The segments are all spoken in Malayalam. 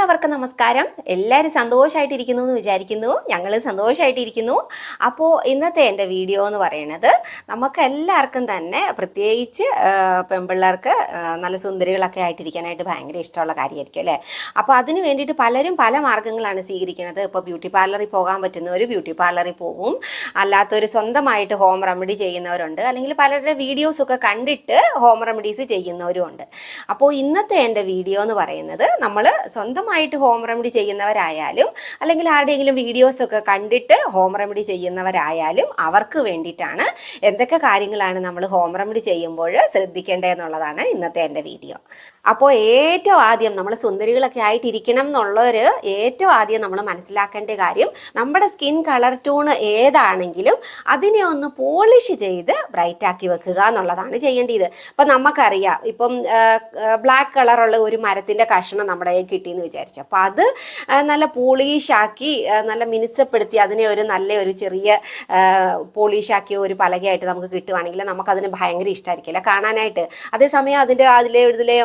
എല്ലാവർക്കും നമസ്കാരം. എല്ലാവരും സന്തോഷമായിട്ടിരിക്കുന്നു എന്ന് വിചാരിക്കുന്നു. ഞങ്ങൾ സന്തോഷമായിട്ടിരിക്കുന്നു. അപ്പോൾ ഇന്നത്തെ എൻ്റെ വീഡിയോ എന്ന് പറയുന്നത് നമുക്ക് എല്ലാവർക്കും തന്നെ പ്രത്യേകിച്ച് പെൺപിള്ളേർക്ക് നല്ല സുന്ദരികളൊക്കെ ആയിട്ടിരിക്കാനായിട്ട് ഭയങ്കര ഇഷ്ടമുള്ള കാര്യമായിരിക്കും അല്ലേ. അപ്പോൾ അതിന് വേണ്ടിയിട്ട് പലരും പല മാർഗ്ഗങ്ങളാണ് സ്വീകരിക്കുന്നത്. ഇപ്പോൾ ബ്യൂട്ടി പാർലറിൽ പോകാൻ പറ്റുന്നവർ ബ്യൂട്ടി പാർലറിൽ പോകും, അല്ലാത്തവർ സ്വന്തമായിട്ട് ഹോം റെമഡി ചെയ്യുന്നവരുണ്ട്, അല്ലെങ്കിൽ പലരുടെ വീഡിയോസൊക്കെ കണ്ടിട്ട് ഹോം റെമഡീസ് ചെയ്യുന്നവരും ഉണ്ട്. അപ്പോൾ ഇന്നത്തെ എൻ്റെ വീഡിയോ എന്ന് പറയുന്നത് നമ്മൾ സ്വന്തമായിട്ട് ഹോം റെമഡി ചെയ്യുന്നവരായാലും അല്ലെങ്കിൽ ആരുടെയെങ്കിലും വീഡിയോസൊക്കെ കണ്ടിട്ട് ഹോം റെമഡി ചെയ്യുന്നവരായാലും അവർക്ക് വേണ്ടിയിട്ടാണ് എന്തൊക്കെ കാര്യങ്ങളാണ് നമ്മൾ ഹോം റെമഡി ചെയ്യുമ്പോൾ ശ്രദ്ധിക്കേണ്ടതെന്നുള്ളതാണ് ഇന്നത്തെ എൻ്റെ വീഡിയോ. അപ്പോൾ ഏറ്റവും ആദ്യം നമ്മൾ സുന്ദരികളൊക്കെ ആയിട്ടിരിക്കണം എന്നുള്ളവർ ഏറ്റവും ആദ്യം നമ്മൾ മനസ്സിലാക്കേണ്ട കാര്യം നമ്മുടെ സ്കിൻ കളർ ടൂൺ ഏതാണെങ്കിലും അതിനെ ഒന്ന് പോളിഷ് ചെയ്ത് ബ്രൈറ്റ് ആക്കി വെക്കുക എന്നുള്ളതാണ് ചെയ്യേണ്ടത്. അപ്പം നമുക്കറിയാം, ഇപ്പം ബ്ലാക്ക് കളറുള്ള ഒരു മരത്തിൻ്റെ കഷ്ണം നമ്മുടെ കിട്ടിയെന്ന് വിചാരിച്ചു, അപ്പോൾ അത് നല്ല പോളിഷാക്കി നല്ല മിനുസപ്പെടുത്തി അതിനെ ഒരു നല്ല ഒരു ചെറിയ പോളിഷാക്കിയ ഒരു പലകയായിട്ട് നമുക്ക് കിട്ടുവാണെങ്കിൽ നമുക്കതിന് ഭയങ്കര ഇഷ്ടമായിരിക്കില്ല കാണാനായിട്ട്. അതേസമയം ഇതിലെ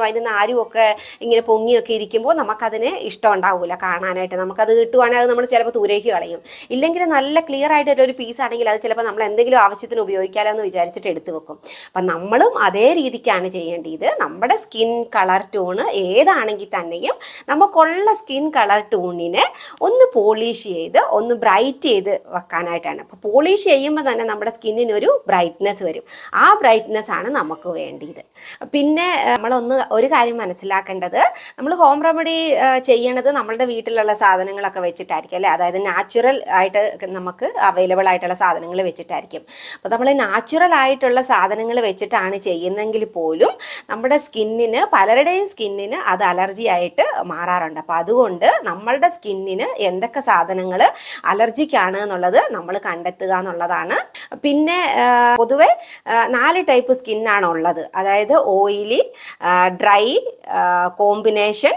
അതിന് നാരുമൊക്കെ ഇങ്ങനെ പൊങ്ങിയൊക്കെ ഇരിക്കുമ്പോൾ നമുക്കതിന് ഇഷ്ടം ഉണ്ടാവില്ല കാണാനായിട്ട്. നമുക്കത് കിട്ടുവാണെങ്കിൽ അത് നമ്മൾ ചിലപ്പോൾ ദൂരേക്ക് കളയും. ഇല്ലെങ്കിൽ നല്ല ക്ലിയർ ആയിട്ട് ഒരു പീസ് ആണെങ്കിൽ അത് ചിലപ്പോൾ നമ്മൾ എന്തെങ്കിലും ആവശ്യത്തിന് ഉപയോഗിക്കാമല്ലോ എന്ന് വിചാരിച്ചിട്ട് എടുത്തു വെക്കും. അപ്പം നമ്മളും അതേ രീതിക്കാണ് ചെയ്യേണ്ടത്. നമ്മുടെ സ്കിൻ കളർ ടൂണ് ഏതാണെങ്കിൽ തന്നെയും നമുക്കുള്ള സ്കിൻ കളർ ടൂണിനെ ഒന്ന് പോളിഷ് ചെയ്ത് ഒന്ന് ബ്രൈറ്റ് ചെയ്ത് വെക്കാനായിട്ടാണ്. അപ്പോൾ പോളിഷ് ചെയ്യുമ്പോൾ തന്നെ നമ്മുടെ സ്കിന്നിനൊരു ബ്രൈറ്റ്നെസ് വരും. ആ ബ്രൈറ്റ്നെസ് ആണ് നമുക്ക് വേണ്ടത്. പിന്നെ ഒരു കാര്യം മനസ്സിലാക്കേണ്ടത്, നമ്മൾ ഹോം റെമഡി ചെയ്യണത് നമ്മളുടെ വീട്ടിലുള്ള സാധനങ്ങളൊക്കെ വെച്ചിട്ടായിരിക്കും അല്ലേ. അതായത് നാച്ചുറൽ ആയിട്ട് നമുക്ക് അവൈലബിൾ ആയിട്ടുള്ള സാധനങ്ങൾ വെച്ചിട്ടായിരിക്കും. അപ്പോൾ നമ്മൾ നാച്ചുറൽ ആയിട്ടുള്ള സാധനങ്ങൾ വെച്ചിട്ടാണ് ചെയ്യുന്നെങ്കിൽ പോലും നമ്മുടെ പലരുടെയും സ്കിന്നിന് അത് അലർജി ആയിട്ട് മാറാറുണ്ട്. അപ്പോൾ അതുകൊണ്ട് നമ്മളുടെ സ്കിന്നിന് എന്തൊക്കെ സാധനങ്ങൾ അലർജിക്കാണ് എന്നുള്ളത് നമ്മൾ കണ്ടെത്തുക എന്നുള്ളതാണ്. പിന്നെ പൊതുവെ 4 ടൈപ്പ് സ്കിന്നാണ് ഉള്ളത്. അതായത് oily, dry, combination,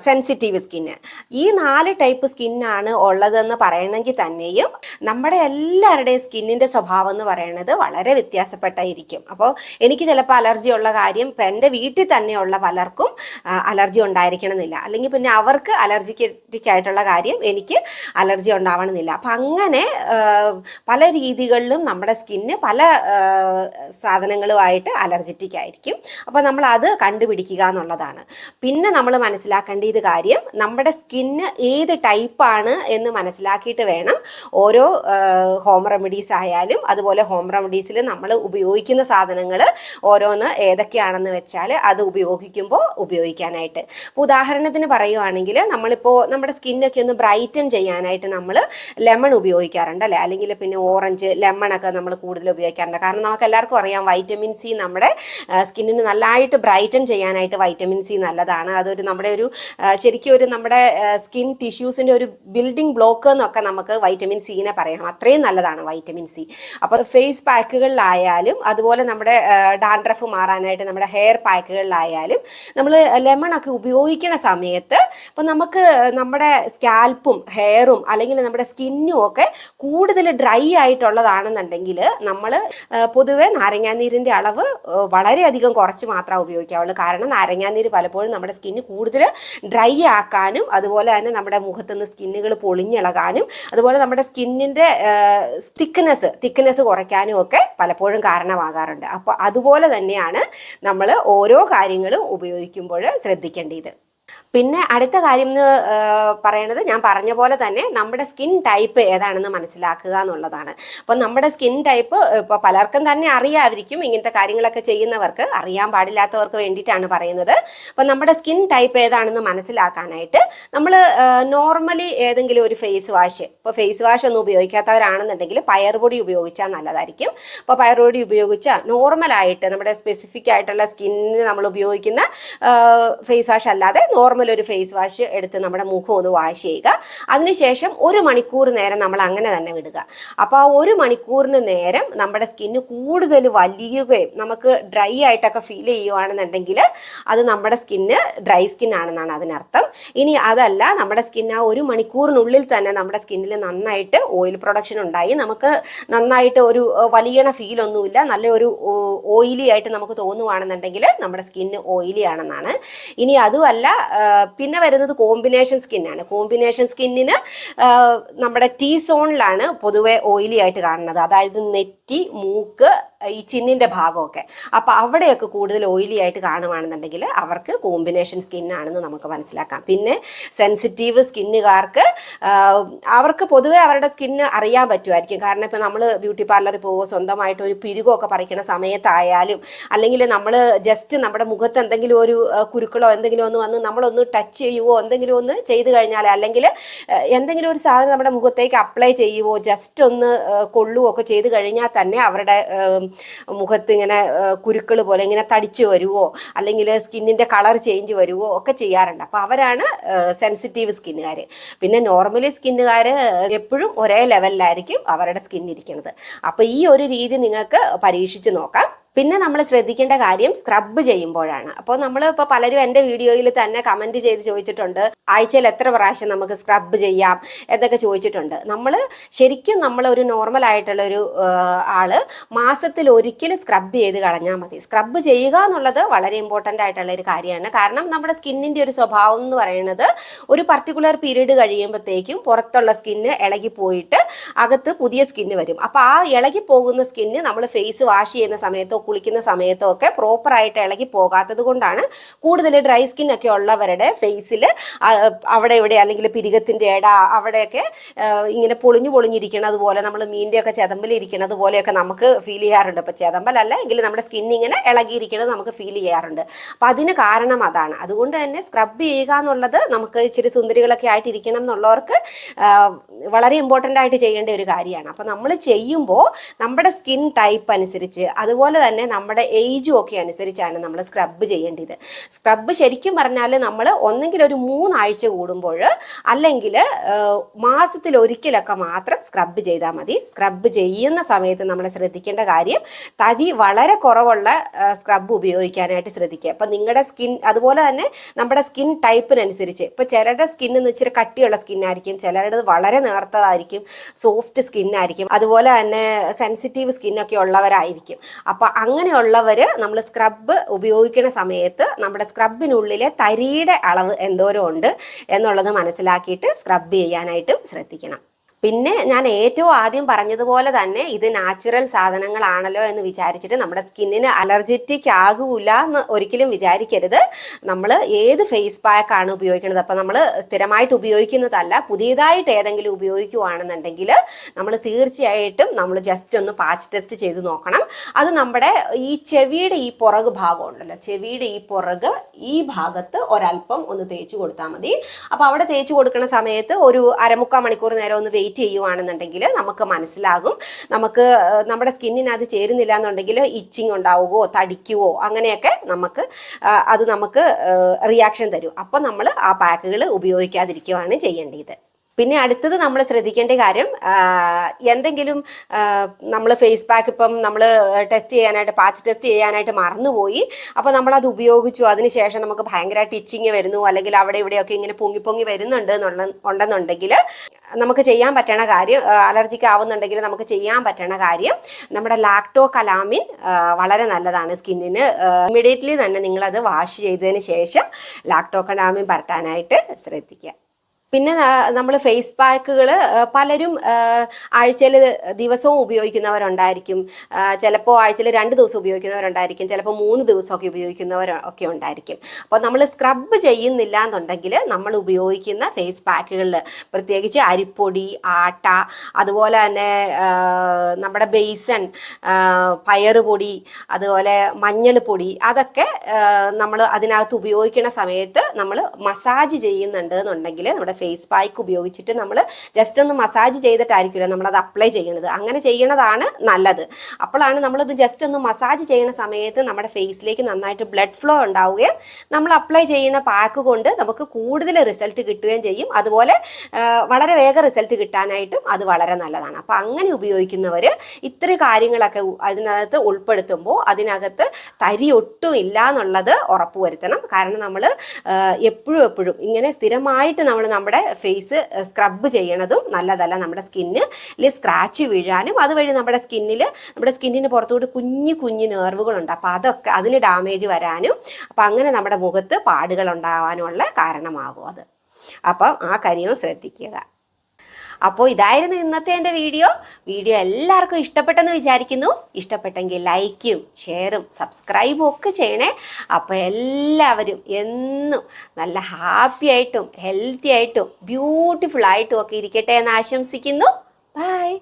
sensitive skin. ഈ 4 ടൈപ്പ് സ്കിന്നാണ് ഉള്ളതെന്ന് പറയണമെങ്കിൽ തന്നെയും നമ്മുടെ എല്ലാവരുടെയും സ്കിന്നിൻ്റെ സ്വഭാവം എന്ന് പറയുന്നത് വളരെ വ്യത്യാസപ്പെട്ടായിരിക്കും. അപ്പോൾ എനിക്ക് ചിലപ്പോൾ അലർജി ഉള്ള കാര്യം ഇപ്പം എൻ്റെ വീട്ടിൽ തന്നെയുള്ള പലർക്കും അലർജി ഉണ്ടായിരിക്കണമെന്നില്ല, അല്ലെങ്കിൽ പിന്നെ അവർക്ക് അലർജിക്ക് ആയിട്ടുള്ള കാര്യം എനിക്ക് അലർജി ഉണ്ടാവണമെന്നില്ല. അപ്പം അങ്ങനെ പല രീതികളിലും നമ്മുടെ സ്കിന്ന് പല സാധനങ്ങളുമായിട്ട് അലർജിറ്റിക് ആയിരിക്കും. അപ്പോൾ നമ്മൾ അത് കണ്ടുപിടിക്കുക എന്നുള്ളതാണ്. പിന്നെ നമ്മൾ മനസ്സിലാക്കേണ്ട ഇത് കാര്യം, നമ്മുടെ സ്കിന്ന് ഏത് ടൈപ്പാണ് എന്ന് മനസ്സിലാക്കിയിട്ട് വേണം ഓരോ ഹോം റെമഡീസ് ആയാലും അതുപോലെ ഹോം റെമഡീസിൽ നമ്മൾ ഉപയോഗിക്കുന്ന സാധനങ്ങൾ ഓരോന്ന് ഏതൊക്കെയാണെന്ന് വെച്ചാൽ അത് ഉപയോഗിക്കാനായിട്ട്. ഇപ്പോൾ ഉദാഹരണത്തിന് പറയുവാണെങ്കിൽ നമ്മളിപ്പോൾ നമ്മുടെ സ്കിന്നൊക്കെ ഒന്ന് ബ്രൈറ്റൻ ചെയ്യാനായിട്ട് നമ്മൾ ലെമൺ ഉപയോഗിക്കാറുണ്ട് അല്ലേ, അല്ലെങ്കിൽ പിന്നെ ഓറഞ്ച്, ലെമണൊക്കെ നമ്മൾ കൂടുതൽ ഉപയോഗിക്കാറുണ്ട്. കാരണം നമുക്ക് എല്ലാവർക്കും അറിയാം വൈറ്റമിൻ സി നമ്മുടെ സ്കിന്നിന് നല്ലതായിട്ട് ബ്രൈറ്റൻ ചെയ്യാനായിട്ട് വൈറ്റമിൻ സി നല്ലതാണ്. അതൊരു നമ്മുടെ ശരിക്കും നമ്മുടെ സ്കിൻ ടിഷ്യൂസിൻ്റെ ഒരു ബിൽഡിംഗ് ബ്ലോക്ക് എന്നൊക്കെ നമുക്ക് വൈറ്റമിൻ സിനെ പറയാം. അത്രയും നല്ലതാണ് വൈറ്റമിൻ സി. അപ്പോൾ ഫേസ് പാക്കുകളിലായാലും അതുപോലെ നമ്മുടെ ഡാൻഡ്രഫ് മാറാനായിട്ട് നമ്മുടെ ഹെയർ പാക്കുകളിലായാലും നമ്മൾ ലെമണൊക്കെ ഉപയോഗിക്കുന്ന സമയത്ത് ഇപ്പം നമുക്ക് നമ്മുടെ സ്കാൽപ്പും ഹെയറും അല്ലെങ്കിൽ നമ്മുടെ സ്കിന്നും ഒക്കെ കൂടുതൽ ഡ്രൈ ആയിട്ടുള്ളതാണെന്നുണ്ടെങ്കിൽ നമ്മൾ പൊതുവെ നാരങ്ങാനീരിൻ്റെ അളവ് വളരെയധികം കുറച്ച് മാത്രമേ ഉപയോഗിക്കാവുള്ളൂ. കാരണം നാരങ്ങാനീര് പലപ്പോഴും നമ്മുടെ സ്കിന്ന് കൂടുതൽ ഡ്രൈ ആക്കാനും അതുപോലെ തന്നെ നമ്മുടെ മുഖത്തുനിന്ന് സ്കിന്നുകൾ പൊളിഞ്ഞിളകാനും അതുപോലെ നമ്മുടെ സ്കിന്നിൻ്റെ തിക്നെസ് കുറയ്ക്കാനും ഒക്കെ പലപ്പോഴും കാരണമാകാറുണ്ട്. അപ്പോൾ അതുപോലെ തന്നെയാണ് നമ്മൾ ഓരോ കാര്യങ്ങളും ഉപയോഗിക്കുമ്പോൾ ശ്രദ്ധിക്കേണ്ടത്. പിന്നെ അടുത്ത കാര്യം എന്ന് പറയണത്, ഞാൻ പറഞ്ഞ പോലെ തന്നെ നമ്മുടെ സ്കിൻ ടൈപ്പ് ഏതാണെന്ന് മനസ്സിലാക്കുക എന്നുള്ളതാണ്. അപ്പം നമ്മുടെ സ്കിൻ ടൈപ്പ് ഇപ്പോൾ പലർക്കും തന്നെ അറിയാമായിരിക്കും. ഇങ്ങനത്തെ കാര്യങ്ങളൊക്കെ ചെയ്യുന്നവർക്ക്, അറിയാൻ പാടില്ലാത്തവർക്ക് വേണ്ടിയിട്ടാണ് പറയുന്നത്. അപ്പം നമ്മുടെ സ്കിൻ ടൈപ്പ് ഏതാണെന്ന് മനസ്സിലാക്കാനായിട്ട് നമ്മൾ നോർമലി ഏതെങ്കിലും ഒരു ഫേസ് വാഷ്, ഇപ്പോൾ ഫേസ് വാഷ് ഒന്നും ഉപയോഗിക്കാത്തവരാണെന്നുണ്ടെങ്കിൽ പയറുപൊടി ഉപയോഗിച്ചാൽ നല്ലതായിരിക്കും. അപ്പോൾ പയറുപൊടി ഉപയോഗിച്ചാൽ നോർമലായിട്ട് നമ്മുടെ സ്പെസിഫിക് ആയിട്ടുള്ള സ്കിന്നിന് നമ്മൾ ഉപയോഗിക്കുന്ന ഫേസ് വാഷ് അല്ലാതെ നോർമൽ ഒരു ഫേസ് വാഷ് എടുത്ത് നമ്മുടെ മുഖം ഒന്ന് വാഷ് ചെയ്യുക. അതിനുശേഷം 1 മണിക്കൂർ നേരം നമ്മൾ അങ്ങനെ തന്നെ വിടുക. അപ്പോൾ ആ 1 മണിക്കൂറിന് നേരം നമ്മുടെ സ്കിന്ന് കൂടുതൽ വലിയുകയും നമുക്ക് ഡ്രൈ ആയിട്ടൊക്കെ ഫീൽ ചെയ്യുകയാണെന്നുണ്ടെങ്കിൽ അത് നമ്മുടെ സ്കിന്ന് ഡ്രൈ സ്കിൻ ആണെന്നാണ് അതിനർത്ഥം. ഇനി അതല്ല, നമ്മുടെ സ്കിൻ ആ 1 മണിക്കൂറിനുള്ളിൽ തന്നെ നമ്മുടെ സ്കിന്നിൽ നന്നായിട്ട് ഓയിൽ പ്രൊഡക്ഷൻ ഉണ്ടായി നമുക്ക് നന്നായിട്ട് ഒരു വലിയണ ഫീലൊന്നുമില്ല, നല്ലൊരു ഓയിലി ആയിട്ട് നമുക്ക് തോന്നുവാണെന്നുണ്ടെങ്കിൽ നമ്മുടെ സ്കിന്ന് ഓയിലി ആണെന്നാണ്. ഇനി അതുമല്ല, പിന്നെ വരുന്നത് കോമ്പിനേഷൻ സ്കിന്നാണ്. കോമ്പിനേഷൻ സ്കിന്നിന് നമ്മുടെ ടീ സോണിലാണ് പൊതുവെ ഓയിലി ആയിട്ട് കാണുന്നത്. അതായത് നെറ്റി, മൂക്ക്, ഈ ചിന്നിൻ്റെ ഭാഗമൊക്കെ. അപ്പോൾ അവിടെയൊക്കെ കൂടുതൽ ഓയിലി ആയിട്ട് കാണുകയാണെന്നുണ്ടെങ്കിൽ അവർക്ക് കോമ്പിനേഷൻ സ്കിന്നാണെന്ന് നമുക്ക് മനസ്സിലാക്കാം. പിന്നെ സെൻസിറ്റീവ് സ്കിന്നുകാർക്ക് അവർക്ക് പൊതുവെ അവരുടെ സ്കിന്ന് അറിയാൻ പറ്റുമായിരിക്കും. കാരണം ഇപ്പോൾ നമ്മൾ ബ്യൂട്ടി പാർലറിൽ പോകുമോ, സ്വന്തമായിട്ട് ഒരു പിരികൊക്കെ പറിക്കുന്ന സമയത്തായാലും, അല്ലെങ്കിൽ നമ്മൾ ജസ്റ്റ് നമ്മുടെ മുഖത്ത് എന്തെങ്കിലും ഒരു കുരുക്കളോ എന്തെങ്കിലും ഒന്ന് വന്ന് നമ്മളൊന്ന് ടച്ച് ചെയ്യുവോ എന്തെങ്കിലും ഒന്ന് ചെയ്ത് കഴിഞ്ഞാൽ, അല്ലെങ്കിൽ എന്തെങ്കിലും ഒരു സാധനം നമ്മുടെ മുഖത്തേക്ക് അപ്ലൈ ചെയ്യുവോ ജസ്റ്റ് ഒന്ന് കൊള്ളുവോ ഒക്കെ ചെയ്ത് കഴിഞ്ഞാൽ തന്നെ അവരുടെ മുഖത്ത് ഇങ്ങനെ കുരുക്കൾ പോലെ ഇങ്ങനെ തടിച്ചു വരുവോ അല്ലെങ്കിൽ സ്കിന്നിൻ്റെ കളർ ചേഞ്ച് വരുവോ ഒക്കെ ചെയ്യാറുണ്ട്. അപ്പോൾ അവരാണ് സെൻസിറ്റീവ് സ്കിന്നുകാർ. പിന്നെ നോർമലി സ്കിന്നുകാർ എപ്പോഴും ഒരേ ലെവലിലായിരിക്കും അവരുടെ സ്കിൻ ഇരിക്കുന്നത്. അപ്പോൾ ഈ ഒരു രീതി നിങ്ങൾക്ക് പരീക്ഷിച്ച് നോക്കാം. പിന്നെ നമ്മൾ ശ്രദ്ധിക്കേണ്ട കാര്യം സ്ക്രബ് ചെയ്യുമ്പോഴാണ്. അപ്പോൾ നമ്മൾ ഇപ്പോൾ പലരും എൻ്റെ വീഡിയോയിൽ തന്നെ കമൻറ്റ് ചെയ്ത് ചോദിച്ചിട്ടുണ്ട്, ആഴ്ചയിൽ എത്ര പ്രാവശ്യം നമുക്ക് സ്ക്രബ് ചെയ്യാം എന്നൊക്കെ ചോദിച്ചിട്ടുണ്ട്. നമ്മൾ ഒരു നോർമൽ ആയിട്ടുള്ളൊരു ആള് മാസത്തിൽ ഒരിക്കൽ സ്ക്രബ് ചെയ്ത് കളഞ്ഞാൽ മതി. സ്ക്രബ് ചെയ്യുക എന്നുള്ളത് വളരെ ഇമ്പോർട്ടൻ്റ് ആയിട്ടുള്ള ഒരു കാര്യമാണ്. കാരണം നമ്മുടെ സ്കിന്നിൻ്റെ ഒരു സ്വഭാവം എന്ന് പറയുന്നത് ഒരു പർട്ടിക്കുലർ പീരീഡ് കഴിയുമ്പോഴത്തേക്കും പുറത്തുള്ള സ്കിന്ന് ഇളകിപ്പോയിട്ട് അകത്ത് പുതിയ സ്കിന്ന് വരും. അപ്പോൾ ആ ഇളകി പോകുന്ന സ്കിന്ന് നമ്മൾ ഫേസ് വാഷ് ചെയ്യുന്ന സമയത്തോ കുളിക്കുന്ന സമയത്തോ ഒക്കെ പ്രോപ്പറായിട്ട് ഇളകി പോകാത്തത് കൊണ്ടാണ് കൂടുതൽ ഡ്രൈ സ്കിൻ ഒക്കെ ഉള്ളവരുടെ ഫേസിൽ അവിടെ ഇവിടെ അല്ലെങ്കിൽ പിരികത്തിൻ്റെ ഇട അവിടെയൊക്കെ ഇങ്ങനെ പൊളിഞ്ഞിരിക്കുന്നത് പോലെ, നമ്മൾ മീൻ്റെയൊക്കെ ചെതമ്പലിരിക്കുന്നത് പോലെയൊക്കെ നമുക്ക് ഫീൽ ചെയ്യാറുണ്ട്. ഇപ്പോൾ ചെതമ്പലല്ല എങ്കിൽ നമ്മുടെ സ്കിൻ ഇങ്ങനെ ഇളകിയിരിക്കുന്നത് നമുക്ക് ഫീൽ ചെയ്യാറുണ്ട്. അപ്പോൾ അതിന് കാരണം അതാണ്. അതുകൊണ്ട് തന്നെ സ്ക്രബ് ചെയ്യുക എന്നുള്ളത് നമുക്ക് ഇച്ചിരി സുന്ദരികളൊക്കെ ആയിട്ടിരിക്കണം എന്നുള്ളവർക്ക് വളരെ ഇമ്പോർട്ടൻ്റ് ആയിട്ട് ചെയ്യേണ്ട ഒരു കാര്യമാണ്. അപ്പോൾ നമ്മൾ ചെയ്യുമ്പോൾ നമ്മുടെ സ്കിൻ ടൈപ്പ് അനുസരിച്ച്, അതുപോലെ തന്നെ നമ്മുടെ ഏജും ഒക്കെ അനുസരിച്ചാണ് നമ്മൾ സ്ക്രബ് ചെയ്യേണ്ടത്. സ്ക്രബ് ശരിക്കും പറഞ്ഞാൽ നമ്മൾ ഒന്നെങ്കിൽ ഒരു 3 ആഴ്ച കൂടുമ്പോൾ അല്ലെങ്കിൽ മാസത്തിൽ ഒരിക്കലൊക്കെ മാത്രം സ്ക്രബ് ചെയ്താൽ മതി. സ്ക്രബ് ചെയ്യുന്ന സമയത്ത് നമ്മൾ ശ്രദ്ധിക്കേണ്ട കാര്യം തരി വളരെ കുറവുള്ള സ്ക്രബ് ഉപയോഗിക്കാനായിട്ട് ശ്രദ്ധിക്കുക. അപ്പം നിങ്ങളുടെ സ്കിൻ, അതുപോലെ തന്നെ നമ്മുടെ സ്കിൻ ടൈപ്പിനനുസരിച്ച്, ഇപ്പോൾ ചിലരുടെ സ്കിന്നിന് ഇച്ചിരി കട്ടിയുള്ള സ്കിന്നായിരിക്കും, ചിലരുടെ വളരെ നേർത്തതായിരിക്കും, സോഫ്റ്റ് സ്കിന്നായിരിക്കും, അതുപോലെ തന്നെ സെൻസിറ്റീവ് സ്കിന്നൊക്കെ ഉള്ളവരായിരിക്കും. അപ്പോൾ അങ്ങനെയുള്ളവർ നമ്മൾ സ്ക്രബ് ഉപയോഗിക്കുന്ന സമയത്ത് നമ്മുടെ സ്ക്രബിനുള്ളിലെ തരിയുടെ അളവ് എന്തോരം ഉണ്ട് എന്നുള്ളത് മനസ്സിലാക്കിയിട്ട് സ്ക്രബ് ചെയ്യാനായിട്ടും ശ്രദ്ധിക്കണം. പിന്നെ ഞാൻ ഏറ്റവും ആദ്യം പറഞ്ഞതുപോലെ തന്നെ ഇത് നാച്ചുറൽ സാധനങ്ങളാണല്ലോ എന്ന് വിചാരിച്ചിട്ട് നമ്മുടെ സ്കിന്നിന് അലർജറ്റിക് ആകൂല എന്ന് ഒരിക്കലും വിചാരിക്കരുത്. നമ്മൾ ഏത് ഫേസ് പാക്കാണ് ഉപയോഗിക്കുന്നത്, അപ്പോൾ നമ്മൾ സ്ഥിരമായിട്ട് ഉപയോഗിക്കുന്നതല്ല, പുതിയതായിട്ട് ഏതെങ്കിലും ഉപയോഗിക്കുകയാണെന്നുണ്ടെങ്കിൽ നമ്മൾ തീർച്ചയായിട്ടും നമ്മൾ ജസ്റ്റ് ഒന്ന് പാച്ച് ടെസ്റ്റ് ചെയ്ത് നോക്കണം. അത് നമ്മുടെ ഈ ചെവിയുടെ ഈ പുറക് ഭാഗം ഉണ്ടല്ലോ, ചെവിയുടെ ഈ ഭാഗത്ത് ഒരല്പം ഒന്ന് തേച്ച് കൊടുത്താൽ മതി. അപ്പോൾ അവിടെ തേച്ച് കൊടുക്കുന്ന സമയത്ത് ഒരു 1/4 മണിക്കൂർ നേരം ഒന്ന് വെയിറ്റ് ചെയ്യുവാണെന്നുണ്ടെങ്കിൽ നമുക്ക് മനസ്സിലാകും. നമുക്ക് നമ്മുടെ സ്കിന്നിന് അത് ചേരുന്നില്ല എന്നുണ്ടെങ്കിൽ ഇച്ചിങ് ഉണ്ടാവുകയോ തടിക്കുവോ അങ്ങനെയൊക്കെ നമുക്ക് റിയാക്ഷൻ തരും. അപ്പോൾ നമ്മൾ ആ പാക്കുകൾ ഉപയോഗിക്കാതിരിക്കുകയാണ് ചെയ്യേണ്ടത്. പിന്നെ അടുത്തത് നമ്മൾ ശ്രദ്ധിക്കേണ്ട കാര്യം, എന്തെങ്കിലും നമ്മൾ ഫേസ് പാക്ക് ഇപ്പം നമ്മൾ പാച്ച് ടെസ്റ്റ് ചെയ്യാനായിട്ട് മറന്നുപോയി, അപ്പോൾ നമ്മളത് ഉപയോഗിച്ചു, അതിനുശേഷം നമുക്ക് ഭയങ്കരമായിട്ട് ഇച്ചിങ് വരുന്നു, അല്ലെങ്കിൽ അവിടെ ഇവിടെയൊക്കെ ഇങ്ങനെ പൊങ്ങി ഉണ്ടെന്നുണ്ടെങ്കിൽ നമുക്ക് ചെയ്യാൻ പറ്റണ കാര്യം, അലർജിക്ക് ആവുന്നുണ്ടെങ്കിൽ നമുക്ക് ചെയ്യാൻ പറ്റണ കാര്യം, നമ്മുടെ ലാക്ടോ കലാമിൻ വളരെ നല്ലതാണ് സ്കിന്നിന്. ഇമ്മീഡിയറ്റ്ലി തന്നെ നിങ്ങളത് വാഷ് ചെയ്തതിന് ശേഷം ലാക്ടോ കലാമിൻ പരട്ടാനായിട്ട് ശ്രദ്ധിക്കുക. പിന്നെ നമ്മൾ ഫേസ് പാക്കുകൾ പലരും ആഴ്ചയിൽ ദിവസവും ഉപയോഗിക്കുന്നവരുണ്ടായിരിക്കും, ചിലപ്പോൾ ആഴ്ചയിൽ 2 ദിവസം ഉപയോഗിക്കുന്നവരുണ്ടായിരിക്കും, ചിലപ്പോൾ 3 ദിവസമൊക്കെ ഉപയോഗിക്കുന്നവരൊക്കെ ഉണ്ടായിരിക്കും. അപ്പോൾ നമ്മൾ സ്ക്രബ് ചെയ്യുന്നില്ല എന്നുണ്ടെങ്കിൽ നമ്മൾ ഉപയോഗിക്കുന്ന ഫേസ് പാക്കുകളിൽ പ്രത്യേകിച്ച് അരിപ്പൊടി, ആട്ട, അതുപോലെ തന്നെ നമ്മുടെ ബേസൻ, പയറുപൊടി, അതുപോലെ മഞ്ഞൾ പൊടി, അതൊക്കെ നമ്മൾ അതിനകത്ത് ഉപയോഗിക്കുന്ന സമയത്ത് നമ്മൾ മസാജ് ചെയ്യുന്നുണ്ട് എന്നുണ്ടെങ്കിൽ നമ്മുടെ ഫേസ് പാക്ക് ഉപയോഗിച്ചിട്ട് നമ്മൾ ജസ്റ്റ് ഒന്ന് മസാജ് ചെയ്തിട്ടായിരിക്കില്ല നമ്മളത് അപ്ലൈ ചെയ്യണത്. അങ്ങനെ ചെയ്യണതാണ് നല്ലത്. അപ്പോഴാണ് നമ്മളത് ജസ്റ്റ് ഒന്ന് മസാജ് ചെയ്യുന്ന സമയത്ത് നമ്മുടെ ഫേസിലേക്ക് നന്നായിട്ട് ബ്ലഡ് ഫ്ലോ ഉണ്ടാവുകയും നമ്മൾ അപ്ലൈ ചെയ്യുന്ന പാക്ക് കൊണ്ട് നമുക്ക് കൂടുതൽ റിസൾട്ട് കിട്ടുകയും ചെയ്യും. അതുപോലെ വളരെ വേഗം റിസൾട്ട് കിട്ടാനായിട്ടും അത് വളരെ നല്ലതാണ്. അപ്പോൾ അങ്ങനെ ഉപയോഗിക്കുന്നവർ ഇത്രയും കാര്യങ്ങളൊക്കെ അതിനകത്ത് ഉൾപ്പെടുത്തുമ്പോൾ അതിനകത്ത് തരി ഒട്ടും ഇല്ല എന്നുള്ളത് ഉറപ്പുവരുത്തണം. കാരണം നമ്മൾ എപ്പോഴും ഇങ്ങനെ സ്ഥിരമായിട്ട് നമ്മൾ നമ്മുടെ നമ്മുടെ ഫേസ് സ്ക്രബ് ചെയ്യണതും നല്ലതല്ല. നമ്മുടെ സ്കിന്നിൽ സ്ക്രാച്ച് വീഴാനും അതുവഴി നമ്മുടെ സ്കിന്നിന് പുറത്തുകൂടി കുഞ്ഞു കുഞ്ഞു നെർവുകളുണ്ട്. അപ്പോൾ അതൊക്കെ അതിന് ഡാമേജ് വരാനും അപ്പം അങ്ങനെ നമ്മുടെ മുഖത്ത് പാടുകൾ ഉണ്ടാവാനുള്ള കാരണമാകും അത്. അപ്പം ആ കാര്യവും ശ്രദ്ധിക്കുക. അപ്പോൾ ഇതായിരുന്നു ഇന്നത്തെ എൻ്റെ വീഡിയോ എല്ലാവർക്കും ഇഷ്ടപ്പെട്ടെന്ന് വിചാരിക്കുന്നു. ഇഷ്ടപ്പെട്ടെങ്കിൽ ലൈക്കും ഷെയറും സബ്സ്ക്രൈബും ഒക്കെ ചെയ്യണേ. അപ്പോൾ എല്ലാവരും എന്നും നല്ല ഹാപ്പി ആയിട്ടും ഹെൽത്തി ആയിട്ടും ബ്യൂട്ടിഫുൾ ആയിട്ടും ഒക്കെ ഇരിക്കട്ടെ എന്ന് ആശംസിക്കുന്നു. ബൈ.